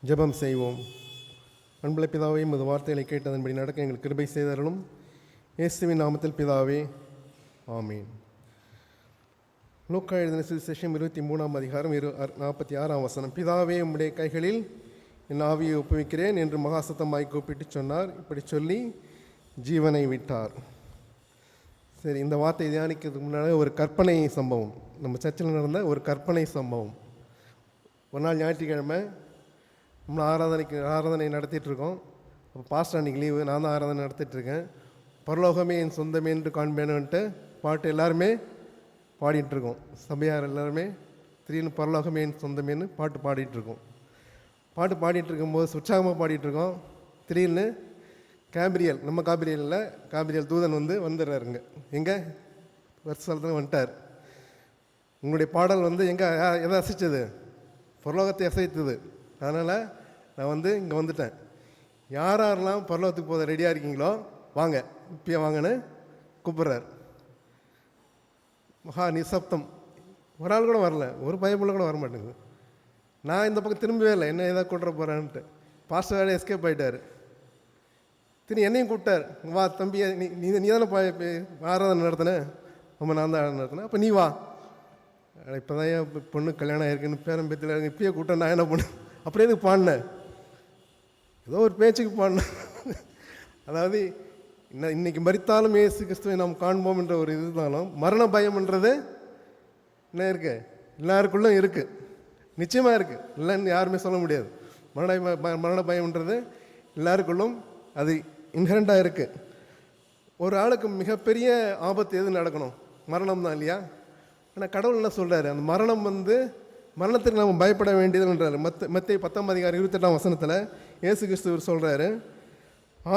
ஜெபம் செய்வோம். அன்புள்ள பிதாவே, உமது வார்த்தைகளை கேட்டதன்படி நடக்க எங்களுக்கு கிருபை செய்தருளும். இயேசுவின் நாமத்தில் பிதாவே, ஆமீன். லூக்கா எழுதின சுவிசேஷம் 23ஆம் அதிகாரம் 46ஆம் வசனம். பிதாவே, உம்முடைய கைகளில் என் ஆவியை ஒப்புவிக்கிறேன் என்று மகாசத்தமாய் கூப்பிட்டு சொன்னார். இப்படி சொல்லி ஜீவனை விட்டார். சரி, இந்த வார்த்தை தியானிக்கிறதுக்கு முன்னாடி ஒரு கற்பனை சம்பவம், நம்ம சர்ச்சில் நடந்த ஒரு கற்பனை சம்பவம். ஒரு நாள் ஞாயிற்றுக்கிழமை நம்ம ஆராதனை நடத்திட்டுருக்கோம். அப்போ பாஸ்டர் அன்றைக்கி லீவு, நான் தான் ஆராதனை நடத்திட்டுருக்கேன். பரலோகமே என் சொந்தமே என்று காண்பேனுன்ட்டு பாட்டு எல்லாருமே பாடிட்டுருக்கோம். சபையார் எல்லாருமே திடீர்னு பரலோகமே என் சொந்தமேன்னு பாட்டு பாடிட்டுருக்கோம். பாட்டு பாடிட்டு இருக்கும்போது உற்சாகமாக பாடிட்டுருக்கோம். திடீர்னு கேப்ரியல், நம்ம காபிரியல் தூதன் வந்துடுறாருங்க. எங்கே வருஷத்தில் வந்துட்டார். உங்களுடைய பாடல் எங்கே எதை அசைச்சது? பரலோகத்தை அசைத்தது. அதனால் நான் இங்கே வந்துட்டேன். யாரெல்லாம் பரலோகத்துக்கு போக ரெடியாக இருக்கீங்களோ வாங்க, இப்பயே வாங்கன்னு கூப்பிட்றார். மகா நிசப்தம். ஒரு ஆள் கூட வரல, ஒரு பைபிள் கூட வர மாட்டேங்குது. நான் இந்த பக்கம் திரும்பவே இல்லை, என்ன எதாவது கூட்டுற போகிறேன்ட்டு. பாஸ்டர் வேறு எஸ்கேப் ஆகிட்டார். திரு என்னையும் கூப்பிட்டார். வா தம்பி, நீ தானே ஆராதனை நடத்தினேன். நம்ம நான் தான் நடத்தினேன். அப்போ நீ வா. இப்போ தான் என் பொண்ணு கல்யாணம் ஆயிருக்குன்னு பேரம்பேத்தில் இப்பயே கூப்பிட்டேன். நான் என்ன பண்ணேன்? அப்படியே எதுக்கு பாடினேன்? ஏதோ ஒரு பேச்சுக்கு பாடினேன். அதாவது இன்னைக்கு மரித்தாலும் இயேசு கிறிஸ்துவை நாம் காண்போம் என்ற ஒரு இதுதாலும் மரண பயம்ன்றது என்ன இருக்கு? எல்லாருக்குள்ளும் இருக்குது, நிச்சயமாக இருக்குது. இல்லைன்னு யாருமே சொல்ல முடியாது. மரண பயம்ன்றது எல்லாருக்குள்ளும் அது இன்ஹரண்டாக இருக்குது. ஒரு ஆளுக்கு மிகப்பெரிய ஆபத்து எது நடக்கணும்? மரணம் தான் இல்லையா? ஆனால் கடவுள் என்ன சொல்கிறாரு? அந்த மரணம் மரணத்துக்கு நம்ம பயப்பட வேண்டியதுன்றாரு. மத்தேயு 10ஆம் அதிகாரம் 28ஆம் வசனத்தில் இயேசு கிறிஸ்து சொல்கிறாரு,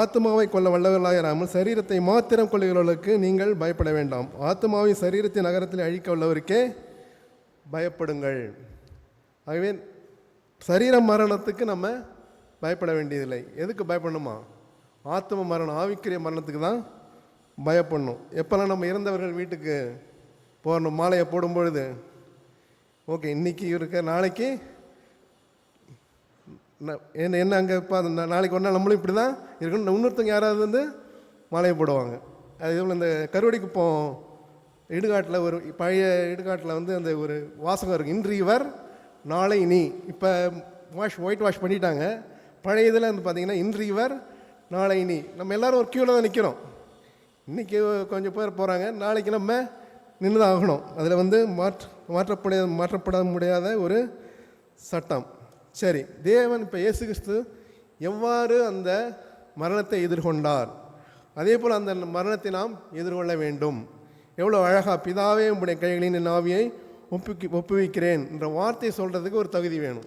ஆத்மாவை கொல்ல வல்லவர்களாயிராமல் சரீரத்தை மாத்திரம் கொள்ளுகிறவர்களுக்கு நீங்கள் பயப்பட வேண்டாம். ஆத்மாவை சரீரத்தின் நகரத்தில் அழிக்க உள்ளவருக்கே பயப்படுங்கள். ஆகவே சரீர மரணத்துக்கு நம்ம பயப்பட வேண்டியதில்லை. எதுக்கு பயப்படணுமா? ஆத்ம மரணம், ஆவிக்குரிய மரணத்துக்கு தான் பயப்படணும். எப்போல்லாம் நம்ம இறந்தவர்கள் வீட்டுக்கு போகணும், மாலையை போடும்பொழுது ஓகே இன்றைக்கி இருக்க, நாளைக்கு என்ன அங்கே இப்போ நாளைக்கு ஒரு நாள் நம்மளும் இப்படி தான் இருக்கணும். இன்னொருத்தவங்க யாராவது மாலையை போடுவாங்க. அது இவ்வளோ இந்த கருவடிக்குப்போம் இடுகாட்டில் ஒரு பழைய இடுகாட்டில் அந்த ஒரு வாசகம் இருக்குது, இன்று இவர் நாளை நீ. இப்போ ஒயிட் வாஷ் பண்ணிட்டாங்க. பழைய இதில் பார்த்திங்கன்னா இன்று இவர் நாளை நீ. நம்ம எல்லோரும் ஒரு க்யூவில் தான் நிற்கிறோம். இன்றைக்கி கொஞ்சம் பேர் போகிறாங்க, நாளைக்கு நம்ம நின்று தான் ஆகணும். அதில் மாற்றப்பட முடியாத ஒரு சட்டம். சரி, தேவன் இப்போ இயேசு கிறிஸ்து எவ்வாறு அந்த மரணத்தை எதிர்கொண்டார், அதே போல் அந்த மரணத்தை நாம் எதிர்கொள்ள வேண்டும். எவ்வளோ அழகாக, பிதாவே உம்முடைய கைகளின் என் ஆவியை ஒப்புவிக்கிறேன் என்ற வார்த்தையை சொல்கிறதுக்கு ஒரு தகுதி வேணும்.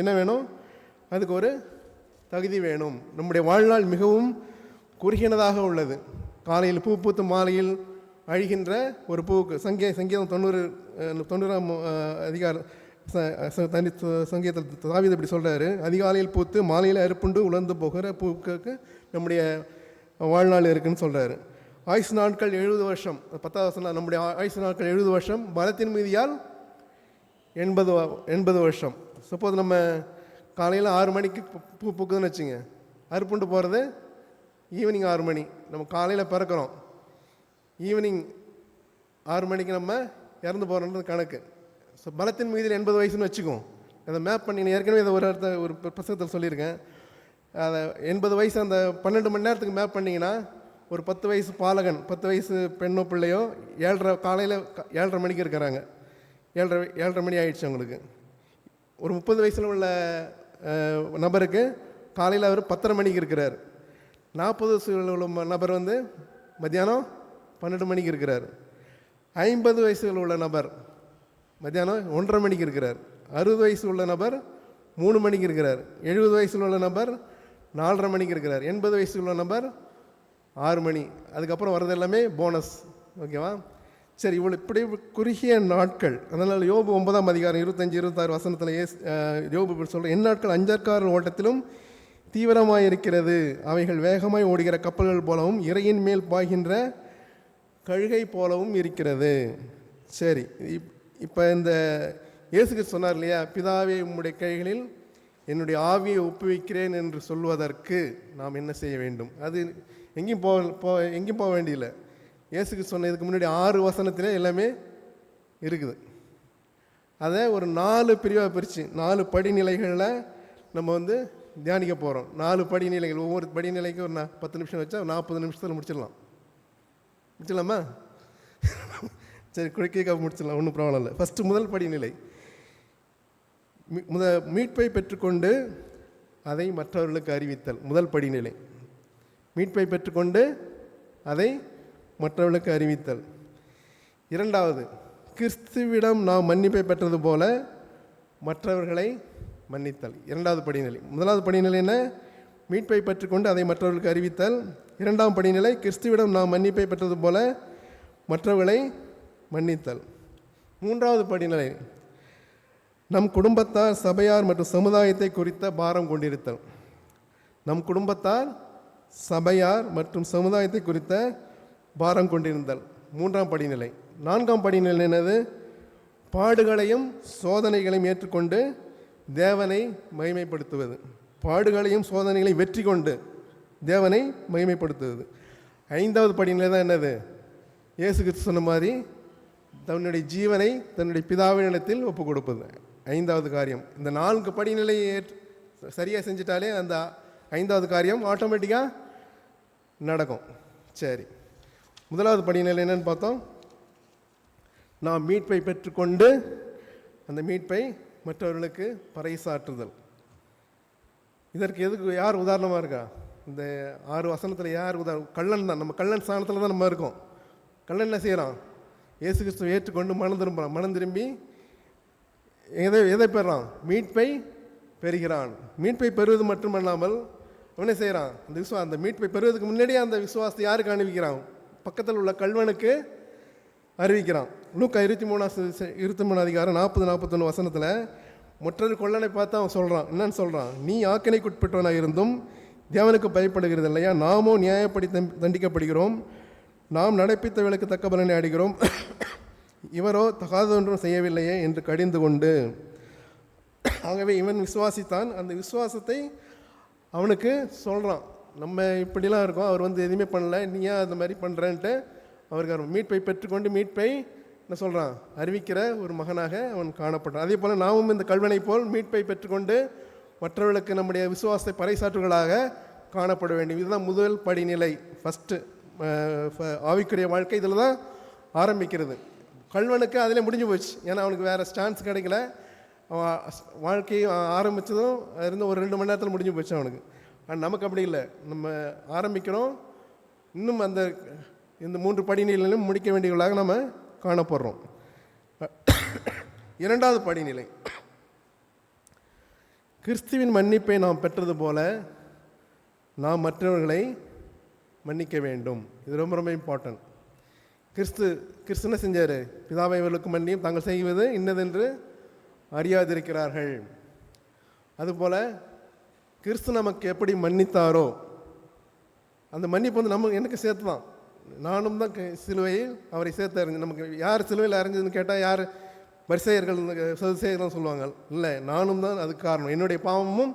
என்ன வேணும்? அதுக்கு ஒரு தகுதி வேணும். நம்முடைய வாழ்நாள் மிகவும் குறுகினதாக உள்ளது. காலையில் பூ பூத்து மாலையில் அழிகின்ற ஒரு பூவுக்கு சங்கீதம் 90ஆம் அதிகாரம் சங்கீதத்தில் தாவீது இப்படி சொல்கிறாரு, அதிகாலையில் பூத்து மாலையில் அறுப்புண்டு உலர்ந்து போகிற பூவுக்கு நம்முடைய வாழ்நாள் இருக்குதுன்னு சொல்கிறாரு. ஆயுசு நாட்கள் 70 வருஷம். 10ஆவது வருஷம் நம்முடைய ஆயுசு நாட்கள் 70 வருஷம். பலத்தின் மீதியால் 80 வருஷம். சப்போஸ் நம்ம காலையில் 6 மணிக்கு பூ பூக்குதுன்னு வச்சுங்க, அறுப்புண்டு போகிறது ஈவினிங் 6 மணி. நம்ம காலையில் பிறக்கிறோம், ஈவினிங் 6 மணிக்கு நம்ம இறந்து போகிறோன்றது கணக்கு. ஸோ பலத்தின் மீதில் 80 வயசுன்னு வச்சுக்கோம். அதை மேப் பண்ணி ஏற்கனவே இதை ஒரு புத்தகத்தில் சொல்லியிருக்கேன். அதை 80 வயசு அந்த 12 மணி நேரத்துக்கு மேப் பண்ணிங்கன்னா ஒரு 10 வயசு பாலகன், 10 வயசு பெண்ணோ பிள்ளையோ காலையில் 7:30 மணிக்கு இருக்கிறாங்க. 7:30 மணி ஆயிடுச்சு அவங்களுக்கு. ஒரு 30 வயசில் உள்ள நபருக்கு காலையில் அவர் 10:30 மணிக்கு இருக்கிறார். 40 வயசில் உள்ள நபர் மத்தியானம் 12 மணிக்கு இருக்கிறார். 50 வயசுகள் உள்ள நபர் மத்தியானம் 1:30 மணிக்கு இருக்கிறார். 60 வயசு உள்ள நபர் 3 மணிக்கு இருக்கிறார். 70 வயசில் உள்ள நபர் 4:30 மணிக்கு இருக்கிறார். 80 வயசு உள்ள நபர் 6 மணி. அதுக்கப்புறம் வர்றது எல்லாமே போனஸ். ஓகேவா? சரி, இப்படி குறுகிய நாட்கள். அதனால் யோபு 9ஆம் அதிகாரம் 25-26 வசனத்தில் யோபு சொல்கிற, என் நாட்கள் அஞ்சற்கார ஓட்டத்திலும் தீவிரமாக இருக்கிறது, அவைகள் வேகமாய் ஓடுகிற கப்பல்கள் போலவும் இறையின் மேல் பாய்கின்ற கழுகை போலவும் இருக்கிறது. சரி, இப்போ இந்த இயேசுக்கு சொன்னார் இல்லையா, பிதாவே உம்முடைய கைகளில் என்னுடைய ஆவியை ஒப்புவிக்கிறேன் என்று சொல்வதற்கு நாம் என்ன செய்ய வேண்டும்? அது எங்கேயும் எங்கேயும் போக வேண்டியதில்லை. இயேசுக்கு சொன்னதுக்கு முன்னாடி 6 வசனத்திலே எல்லாமே இருக்குது. அதை ஒரு 4 பிரிவாக பிரித்து 4 படிநிலைகளில் நம்ம தியானிக்க போகிறோம். 4 படிநிலைகள், ஒவ்வொரு படிநிலைக்கு ஒரு 10 நிமிஷம் வச்சா 40 நிமிஷத்தில் முடிச்சிடலாமா? சரி, குறுக்கீக்காக முடிச்சிடலாம், ஒன்றும் ப்ராப்ளம் இல்லை. ஃபஸ்ட்டு முதல் படிநிலை, மீட்பை பெற்றுக்கொண்டு அதை மற்றவர்களுக்கு அறிவித்தல். முதல் படிநிலை மீட்பை பெற்றுக்கொண்டு அதை மற்றவர்களுக்கு அறிவித்தல். இரண்டாவது, கிறிஸ்துவிடம் நாம் மன்னிப்பை பெற்றது போல மற்றவர்களை மன்னித்தல். இரண்டாவது படிநிலை. முதலாவது படிநிலை என்ன? மீட்பை பெற்றுக்கொண்டு அதை மற்றவர்களுக்கு அறிவித்தல். இரண்டாம் படிநிலை, கிறிஸ்துவிடம் நாம் மன்னிப்பை பெற்றது போல மற்றவர்களை மன்னித்தல். மூன்றாவது படிநிலை, நம் குடும்பத்தார், சபையார் மற்றும் சமுதாயத்தை குறித்த பாரம் கொண்டிருத்தல். நம் குடும்பத்தார், சபையார் மற்றும் சமுதாயத்தை குறித்த பாரம் கொண்டிருந்தல். மூன்றாம் படிநிலை. நான்காம் படிநிலை என்னது? பாடுகளையும் சோதனைகளையும் ஏற்றுக்கொண்டு தேவனை மகிமைப்படுத்துவது. பாடுகளையும் சோதனைகளையும் வெற்றி கொண்டு தேவனை மகிமைப்படுத்துவது. ஐந்தாவது படிநிலை தான் என்னது? இயேசு கிறிஸ்து சொன்ன மாதிரி தன்னுடைய ஜீவனை தன்னுடைய பிதாவினிடத்தில் ஒப்பு கொடுப்பது. ஐந்தாவது காரியம். இந்த 4 படிநிலையை சரியாக செஞ்சிட்டாலே அந்த 5வது காரியம் ஆட்டோமேட்டிக்காக நடக்கும். சரி, முதலாவது படிநிலை என்னன்னு பார்த்தோம். நாம் மீட்பை பெற்றுக்கொண்டு அந்த மீட்பை மற்றவர்களுக்கு பறைசாற்றுதல். இதற்கு யார் உதாரணமாக இருக்கா? இந்த 6 வசனத்தில் யார் உதாரணம்? கள்ளன் தான். நம்ம கள்ளன் ஸ்தானத்தில் தான் நம்ம இருக்கோம். கள்ளன் என்ன செய்கிறான்? இயேசு கிறிஸ்துவை ஏற்றுக்கொண்டு மனம் திரும்பி எதை பெறான்? மீட்பை பெறுகிறான். மீட்பை பெறுவது மட்டுமல்லாமல் அவனே செய்கிறான், அந்த மீட்பை பெறுவதற்கு முன்னாடியே அந்த விசுவாசத்தை யாருக்கு அணிவிக்கிறான்? பக்கத்தில் உள்ள கள்வனுக்கு அறிவிக்கிறான். லூக்கா 23 அதிகாரம் 40-41 வசனத்தில் மற்றொரு கொள்ளனை பார்த்து அவன் சொல்கிறான். என்னன்னு சொல்கிறான்? நீ ஆக்கினைக்குட்பட்டவனாக இருந்தும் தேவனுக்கு பயப்படுகிறது இல்லையா? நாமோ நியாயப்படி தண்டிக்கப்படுகிறோம். நாம் நடப்பித்தவர்களுக்கு தக்க பலனை அடைகிறோம். இவரோ தகாதொன்றும் செய்யவில்லையே என்று கடிந்து கொண்டு. ஆகவே இவன் விசுவாசித்தான். அந்த விசுவாசத்தை அவனுக்கு சொல்கிறான். நம்ம இப்படிலாம் இருக்கோம், அவர் எதுவுமே பண்ணல, நீயா அந்த மாதிரி பண்ணுறேன்ட்டு அவருக்கு மீட்பை பெற்றுக்கொண்டு மீட்பை என்ன சொல்கிறான்? அறிவிக்கிற ஒரு மகனாக அவன் காணப்பட்டான். அதே போல் நாமும் இந்த கல்வனை போல் மீட்பை பெற்றுக்கொண்டு மற்றவர்களுக்கு நம்முடைய விசுவாசத்தை பறைசாற்றுகளாக காணப்பட வேண்டும். இதுதான் முதல் படிநிலை. ஃபஸ்ட்டு ஆவிக்குரிய வாழ்க்கை இதில் தான் ஆரம்பிக்கிறது. கல்வனுக்கு அதிலே முடிஞ்சு போச்சு. ஏன்னா அவனுக்கு வேறு ஸ்டான்ஸ் கிடைக்கல. அவன் வாழ்க்கையை ஆரம்பித்ததும் இருந்து ஒரு 2 மணி நேரத்தில் முடிஞ்சு போச்சு அவனுக்கு. ஆனால் நமக்கு அப்படி இல்லை. நம்ம ஆரம்பிக்கிறோம், இன்னும் இந்த 3 படிநிலையிலும் முடிக்க வேண்டியவர்களாக நம்ம காணப்படுறோம். இரண்டாவது படிநிலை, கிறிஸ்துவின் மன்னிப்பை நாம் பெற்றது போல நாம் மற்றவர்களை மன்னிக்க வேண்டும். இது ரொம்ப ரொம்ப இம்பார்ட்டன்ட். கிறிஸ்து என்ன செஞ்சார்? பிதாவை இவர்களுக்கு மன்னியும், தாங்கள் செய்வது இன்னதென்று அறியாதிருக்கிறார்கள். அதுபோல் கிறிஸ்து நமக்கு எப்படி மன்னித்தாரோ அந்த மன்னிப்பு எனக்கு சேர்த்து தான். நானும் தான் சிலுவையில் அவரை சேர்த்து அறிஞ்சு. நமக்கு யார் சிலுவையில் அறிஞ்சதுன்னு கேட்டால் யார்? பரிசேயர்கள், சதுசேயர்கள் சொல்லுவாங்க. இல்லை, நானும் தான் அதுக்கு காரணம். என்னுடைய பாவமும்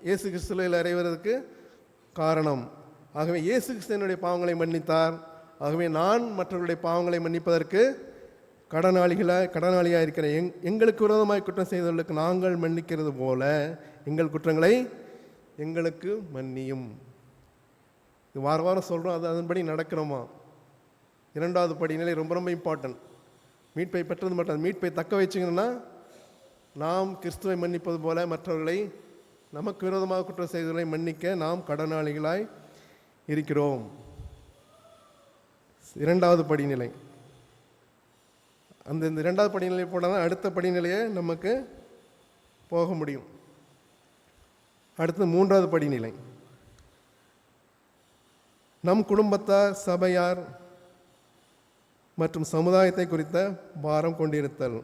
இயேசு கிறிஸ்து சிலுவையில் அறைவதற்கு காரணம். ஆகவே இயேசு கிறிஸ்து என்னுடைய பாவங்களை மன்னித்தார். ஆகவே நான் மற்றவர்களுடைய பாவங்களை மன்னிப்பதற்கு கடனாளியாக இருக்கிற எங்களுக்கு விரோதமாய் குற்றம் செய்தவர்களுக்கு நாங்கள் மன்னிக்கிறது போல எங்கள் குற்றங்களை எங்களுக்கு மன்னியும். இது வாரம் சொல்கிறோம், அது அதன்படி நடக்கிறோமா? இரண்டாவது படிநிலை ரொம்ப ரொம்ப இம்பார்ட்டன்ட். மீட்பை பெற்றது மட்டும், மீட்பை தக்க வச்சுக்கணும்னா நாம் கிறிஸ்துவை மன்னிப்பது போல மற்றவர்களை, நமக்கு விரோதமாக குற்றம் செய்தவர்களை மன்னிக்க நாம் கடனாளிகளாய் இருக்கிறோம். இரண்டாவது படிநிலை. இந்த 2வது படிநிலை போனால் தான் அடுத்த படிநிலையை நமக்கு போக முடியும். அடுத்து 3வது படிநிலை, நம் குடும்பத்தார், சபையார் மற்றும் சமுதாயத்தை குறித்த பாரம் கொண்டிருத்தல்.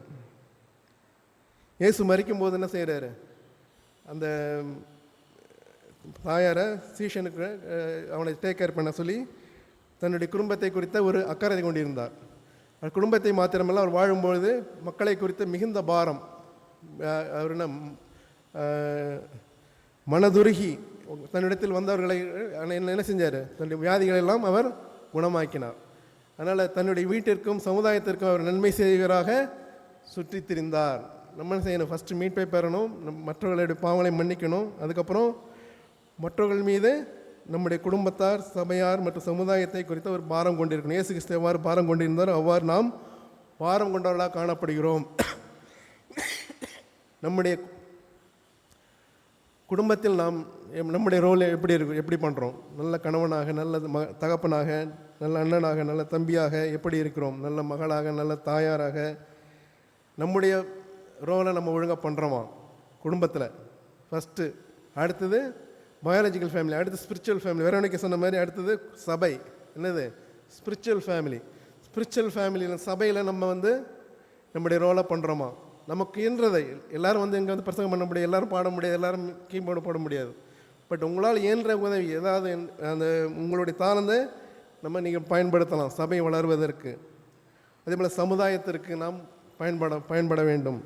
இயேசு மரிக்கும் போது என்ன செய்கிறாரு? அந்த தாயாரை சீஷனுக்கு அவனை டேக் கேர் பண்ண சொல்லி தன்னுடைய குடும்பத்தை குறித்த ஒரு அக்கறை கொண்டிருந்தார். குடும்பத்தை மாத்திரமல்ல, அவர் வாழும்பொழுது மக்களை குறித்த மிகுந்த பாரம். அவர் என்ன மனதுருகி தன்னிடத்தில் வந்தவர்களை என்ன செஞ்சார்? தன்னுடைய வியாதிகளை எல்லாம் அவர் குணமாக்கினார். அதனால் தன்னுடைய வீட்டிற்கும் சமுதாயத்திற்கும் அவர் நன்மை செய்வராக சுற்றி திரிந்தார். நம்ம செய்யணும், ஃபஸ்ட்டு மீட்பை பெறணும், மற்றவர்களுடைய பாவங்களை மன்னிக்கணும், அதுக்கப்புறம் மற்றவர்கள் மீது நம்முடைய குடும்பத்தார், சபையார் மற்றும் சமுதாயத்தை குறித்த ஒரு பாரம் கொண்டிருக்கணும். இயேசு கிறிஸ்து எவ்வாறு பாரம் கொண்டிருந்தார் அவ்வாறு நாம் பாரம் கொண்டவர்களாக காணப்படுகிறோம். நம்முடைய குடும்பத்தில் நாம் நம்முடைய ரோல் எப்படி பண்ணுறோம்? நல்ல கணவனாக, நல்ல தகப்பனாக, நல்ல அண்ணனாக, நல்ல தம்பியாக எப்படி இருக்கிறோம்? நல்ல மகளாக, நல்ல தாயாராக நம்முடைய ரோலை நம்ம ஒழுங்காக பண்ணுறோமா குடும்பத்தில்? ஃபஸ்ட்டு. அடுத்தது பயாலஜிக்கல் ஃபேமிலி, அடுத்து ஸ்பிரிச்சுவல் ஃபேமிலி. வேறவனுக்கு சொன்ன மாதிரி அடுத்தது சபை. என்னது? Spiritual family. ஸ்பிரிச்சுவல் ஃபேமிலியில் சபையில் நம்ம நம்முடைய ரோலை பண்ணுறோமா? நமக்கு இயன்றதை எல்லோரும் இங்கே பிரசங்கம் பண்ண முடியாது, எல்லோரும் பாட முடியாது, எல்லோரும் கீபோர்டு போட முடியாது. பட் உங்களால் இயன்ற உதவி ஏதாவது அந்த உங்களுடைய தாளந்தை நீங்கள் பயன்படுத்தலாம் சபை வளர்வதற்கு. அதே போல் சமுதாயத்திற்கு நாம் பயன்பட வேண்டும்.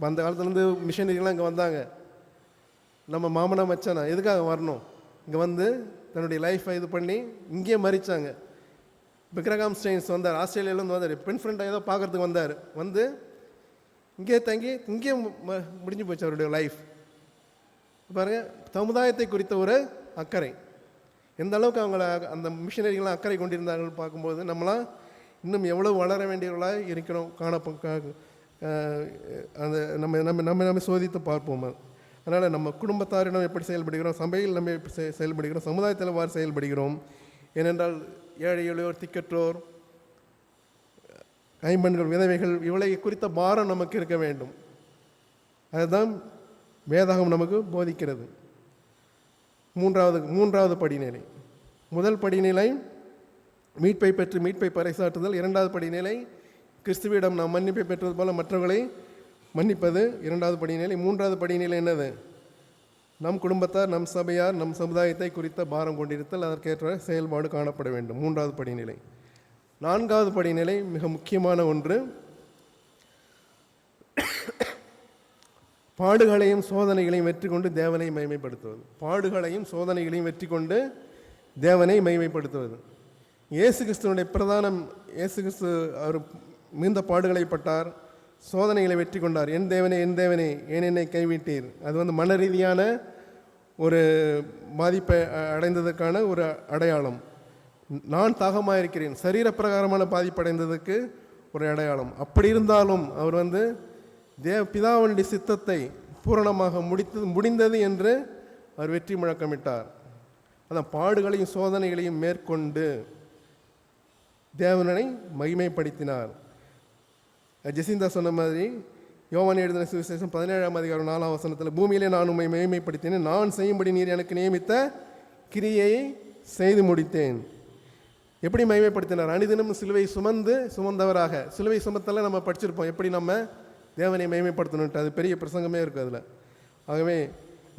அந்த காலத்துலேருந்து மிஷனரிகள்லாம் இங்கே வந்தாங்க. நம்ம மாமனா மச்சானா எதுக்காக வரணும்? இங்கே தன்னுடைய லைஃப்பை இது பண்ணி இங்கேயே மறித்தாங்க. பிக்ரகாம் ஸ்டெயின்ஸ் வந்தார், ஆஸ்திரேலியாவிலேருந்து வந்தார், பெண் ஃப்ரெண்டாக ஏதோ பார்க்குறதுக்கு வந்தார். இங்கே தங்கி இங்கேயே முடிஞ்சு போச்சு அவருடைய லைஃப். பாருங்கள், சமுதாயத்தை குறித்த ஒரு அக்கறை எந்த அளவுக்கு அவங்கள அந்த மிஷனரிகள்லாம் அக்கறை கொண்டிருந்தார்கள் பார்க்கும்போது நம்மளாம் இன்னும் எவ்வளோ வளர வேண்டியவர்களாக இருக்கிறோம் அந்த நம்ம சோதித்து பார்ப்போம். அதனால் நம்ம குடும்பத்தாரிடம் எப்படி செயல்படுகிறோம், சபையில் நம்ம எப்படி செயல்படுகிறோம், சமுதாயத்தில் எவ்வாறு செயல்படுகிறோம்? ஏனென்றால் ஏழை எளியோர், திக்கற்றோர், கைம்பெண்கள், விதவைகள் இவளை குறித்த பாரம் நமக்கு இருக்க வேண்டும். அதுதான் வேதாகம் நமக்கு போதிக்கிறது. மூன்றாவது படிநிலை. முதல் படிநிலை மீட்பை பெற்று மீட்பை பறைசாற்றுதல். இரண்டாவது படிநிலை கிறிஸ்துவிடம் நாம் மன்னிப்பை பெற்றது போல மற்றவர்களை மன்னிப்பது, இரண்டாவது படிநிலை. மூன்றாவது படிநிலை என்னது? நம் குடும்பத்தார், நம் சபையார், நம் சமுதாயத்தை குறித்த பாரம் கொண்டிருத்தல், அதற்கேற்ற செயல்பாடு காணப்பட வேண்டும். மூன்றாவது படிநிலை. நான்காவது படிநிலை மிக முக்கியமான ஒன்று. பாடுகளையும் சோதனைகளையும் வெற்றி கொண்டு தேவனை மகிமைப்படுத்துவது. பாடுகளையும் சோதனைகளையும் வெற்றி கொண்டு தேவனை மகிமைப்படுத்துவது. இயேசு கிறிஸ்துவனுடைய பிரதானம். இயேசு கிறிஸ்து அவர் மிகுந்த பாடுகளை பட்டார், சோதனைகளை வெற்றி கொண்டார். என் தேவனே, என் தேவனே, ஏன் என்னை கைவிட்டீர்? அது மன ரீதியான ஒரு பாதிப்பை அடைந்ததற்கான ஒரு அடையாளம். நான் தாகமாக இருக்கிறேன், சரீரப்பிரகாரமான பாதிப்படைந்ததுக்கு ஒரு அடையாளம். அப்படி இருந்தாலும் அவர் பிதாவுடைய சித்தத்தை பூரணமாக முடிந்தது என்று அவர் வெற்றி முழக்கமிட்டார். அதான் பாடுகளையும் சோதனைகளையும் மேற்கொண்டு தேவனை மகிமைப்படுத்தினார். ஜெசிந்தா சொன்ன மாதிரி யோவான் எழுதின சுவிசேஷம் 17ஆம் அதிகாரம் 4ஆம் வசனத்தில், பூமியிலே நான் உம்மை மகிமைப்படுத்தினேன், நான் செய்யும்படி நீர் எனக்கு நியமித்த கிரியையை செய்து முடித்தேன். எப்படி மகிமைப்படுத்தினார்? அனிதினம் சிலுவை சுமந்தவராக. சிலுவை சுமத்தல நம்ம படிச்சிருப்போம், எப்படி நம்ம தேவனை மகிமைப்படுத்தணுன்ட்டு. அது பெரிய பிரசங்கமே இருக்குது அதில். ஆகவே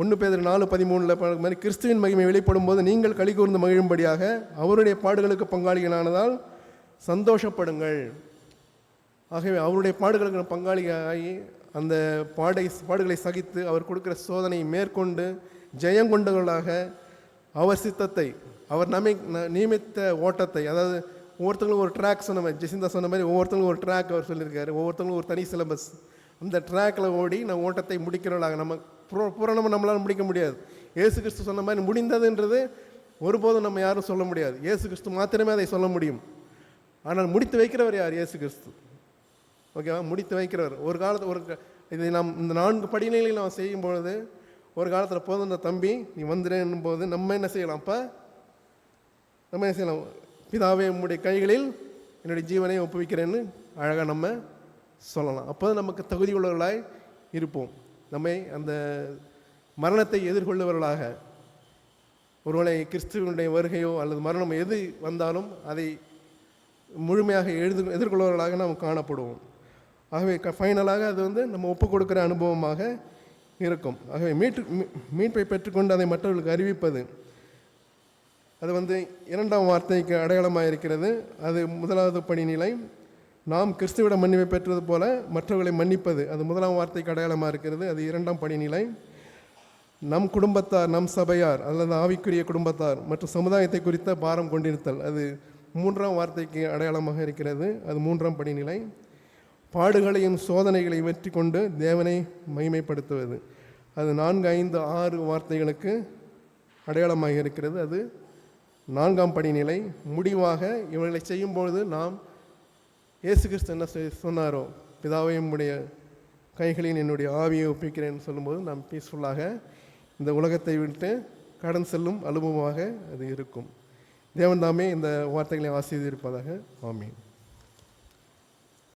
1 பேதுரு 4:13 மாதிரி கிறிஸ்துவின் மகிமை வெளிப்படும் போது நீங்கள் களி கூர்ந்து மகிழும்படியாக அவருடைய பாடுகளுக்கு பங்காளிகளானதால் சந்தோஷப்படுங்கள். ஆகவே அவருடைய பாடுகளுக்கு பங்காளியாகி அந்த பாடுகளை சகித்து அவர் கொடுக்குற சோதனையை மேற்கொண்டு ஜெயங்கொண்டவர்களாக அவர் சித்தத்தை, அவர் நியமித்த ஓட்டத்தை, அதாவது ஒவ்வொருத்தங்களும் ஒரு ட்ராக் சொன்ன மாதிரி, ஜெசிந்தா சொன்ன மாதிரி ஒவ்வொருத்தங்களும் ஒரு ட்ராக் அவர் சொல்லியிருக்காரு, ஒவ்வொருத்தங்களும் ஒரு தனி சிலபஸ். அந்த ட்ராக்கில் ஓடி நம்ம ஓட்டத்தை முடிக்கிறவர்களாக. நம்ம பூரணமாக நம்மளால் முடிக்க முடியாது. இயேசு கிறிஸ்து சொன்ன மாதிரி முடிந்ததுன்றது ஒருபோதும் நம்ம யாரும் சொல்ல முடியாது. இயேசு கிறிஸ்து மாத்திரமே அதை சொல்ல முடியும். ஆனால் முடித்து வைக்கிறவர் யார்? இயேசு கிறிஸ்து. ஓகேவா? முடித்து வைக்கிறவர். ஒரு காலத்தில் இதை நாம் இந்த 4 படிநிலையில் நாம் செய்யும்பொழுது ஒரு காலத்தில் போதும் இந்த தம்பி நீ வந்துடுன்னும் போது நம்ம என்ன செய்யலாம்? அப்போ நம்ம என்ன செய்யலாம்? பிதாவே உம்முடைய கைகளில் என்னுடைய ஜீவனை ஒப்புவிக்கிறேன்னு அழகாக நம்ம சொல்லலாம். அப்போ நமக்கு தகுதி உள்ளவர்களாய் இருப்போம். நம்மை அந்த மரணத்தை எதிர்கொள்ளுவர்களாக, ஒருவேளை கிறிஸ்துவனுடைய வருகையோ அல்லது மரணம் எது வந்தாலும் அதை முழுமையாக எதிர்கொள்வர்களாக நாம் காணப்படுவோம். ஆகவே ஃபைனலாக அது நம்ம ஒப்பு கொடுக்குற அனுபவமாக இருக்கும். ஆகவே மீட்பை பெற்றுக்கொண்டு அதை மற்றவர்களுக்கு அறிவிப்பது, அது இரண்டாம் வார்த்தைக்கு அடையாளமாக இருக்கிறது. அது முதலாவது படிநிலை. நாம் கிறிஸ்துவிடம் மன்னிப்பை பெற்றது போல மற்றவர்களை மன்னிப்பது, அது முதலாம் வார்த்தைக்கு அடையாளமாக இருக்கிறது. அது இரண்டாம் படிநிலை. நம் குடும்பத்தார், நம் சபையார் அல்லது ஆவிக்குரிய குடும்பத்தார் மற்றும் சமுதாயத்தை குறித்த பாரம் கொண்டிருத்தல், அது 3ஆம் வார்த்தைக்கு அடையாளமாக இருக்கிறது. அது 3ஆம் படிநிலை. பாடுகளையும் சோதனைகளையும் வெற்றி கொண்டு தேவனை மகிமைப்படுத்துவது, அது 4, 5, 6 வார்த்தைகளுக்கு அடையாளமாக இருக்கிறது. அது 4ஆம் படிநிலை. முடிவாக இவர்களை செய்யும்பொழுது நாம் இயேசு கிறிஸ்து என்ன சொன்னாரோ, பிதாவை உம்முடைய கைகளில் என்னுடைய ஆவியை ஒப்பிக்கிறேன்னு சொல்லும்போது நாம் பீஸ்ஃபுல்லாக இந்த உலகத்தை விட்டு கடன் செல்லும் அனுபவமாக அது இருக்கும். தேவன் தாமே இந்த வார்த்தைகளை ஆசீர்வதிப்பதாக. ஆமென்.